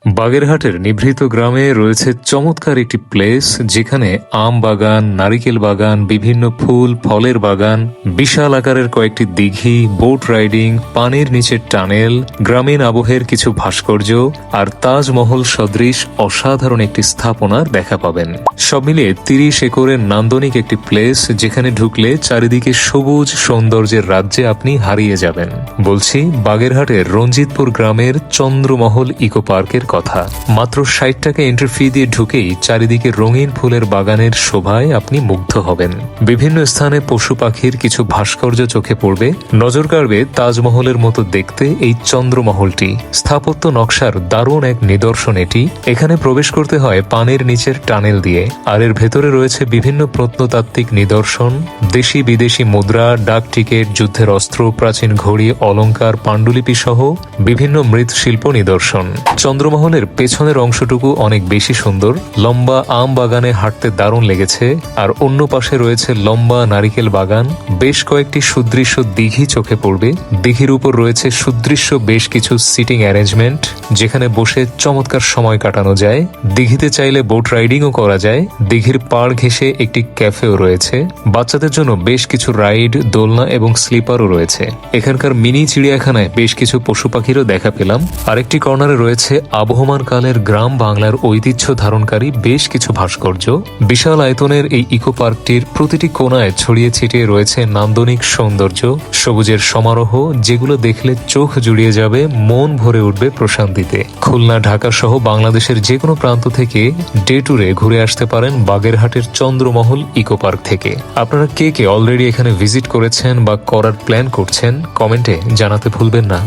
বাগেরহাটের নিভৃত গ্রামে রয়েছে চমৎকার একটি প্লেস, যেখানে আম বাগান, নারিকেল বাগান, বিভিন্ন ফুল ফলের বাগান, বিশাল আকারের কয়েকটি দিঘি, বোট রাইডিং, পানির নিচের টানেল, গ্রামীণ আবহের কিছু ভাস্কর্য আর তাজমহল সদৃশ অসাধারণ একটি স্থাপনার দেখা পাবেন। সব মিলিয়ে 30 একরের নান্দনিক একটি প্লেস, যেখানে ঢুকলে চারিদিকে সবুজ সৌন্দর্যের রাজ্যে আপনি হারিয়ে যাবেন। বলছি বাগেরহাটের রঞ্জিতপুর গ্রামের চন্দ্রমহল ইকো পার্কের কথা। মাত্র 60 টাকা এন্ট্রি ফি দিয়ে ঢুকেই চারিদিকে রঙিন ফুলের বাগানের শোভায় আপনি মুগ্ধ হবেন। বিভিন্ন স্থানে পশু পাখির কিছু ভাস্কর্য চোখে পড়বে। নজর কাড়বে তাজমহলের মতো দেখতে এই চন্দ্রমহলটি। স্থাপত্য নকশার দারুণ এক নিদর্শন এটি। এখানে প্রবেশ করতে হয় পানির নিচের টানেল দিয়ে, আর এর ভেতরে রয়েছে বিভিন্ন প্রত্নতাত্ত্বিক নিদর্শন, দেশি বিদেশি মুদ্রা, ডাক টিকেট, যুদ্ধের অস্ত্র, প্রাচীন ঘড়ি, অলংকার, পাণ্ডুলিপি সহ বিভিন্ন মৃৎশিল্প নিদর্শন। চন্দ্রমহলের পেছনের অংশটুকু অনেক বেশি সুন্দর। লম্বা আম বাগানে হাঁটতে দারুণ লেগেছে, আর অন্য পাশে রয়েছে লম্বা নারিকেল বাগান। বেশ কয়েকটি সুদৃশ্য দিঘি চোখে পড়বে। দিঘির উপর রয়েছে সুদৃশ্য বেশ কিছু সিটিং অ্যারেঞ্জমেন্ট, যেখানে বসে চমৎকার সময় কাটানো যায়। দিঘিতে চাইলে বোট রাইডিংও করা যায়। দিঘির পাড় ঘেঁষে একটি ক্যাফেও রয়েছে। বাচ্চাদের জন্য বেশ কিছু রাইড, দোলনা এবং স্লিপারও রয়েছে। এখানকার মিনি চিড়িয়াখানায় বেশ কিছু পশু পাখিরও দেখা পেলাম। আরেকটি কর্নারে রয়েছে আবহমান কালের গ্রাম বাংলার ঐতিহ্য ধারণকারী বেশ কিছু ভাস্কর্য। বিশাল আয়তনের এই ইকো পার্কটির প্রতিটি কোণায় ছড়িয়ে ছিটিয়ে রয়েছে নান্দনিক সৌন্দর্য, সবুজের সমারোহ, যেগুলো দেখলে চোখ জুড়িয়ে যাবে, মন ভরে উঠবে প্রশান্তিতে। খুলনা, ঢাকা সহ বাংলাদেশের যে কোনো প্রান্ত থেকে ডে ট্যুরে ঘুরে আসতে পারেন বাগেরহাটের চন্দ্রমহল ইকো পার্ক থেকে। আপনারা কে কে অলরেডি এখানে ভিজিট করেছেন বা করার প্ল্যান করছেন, কমেন্টে জানাতে ভুলবেন না।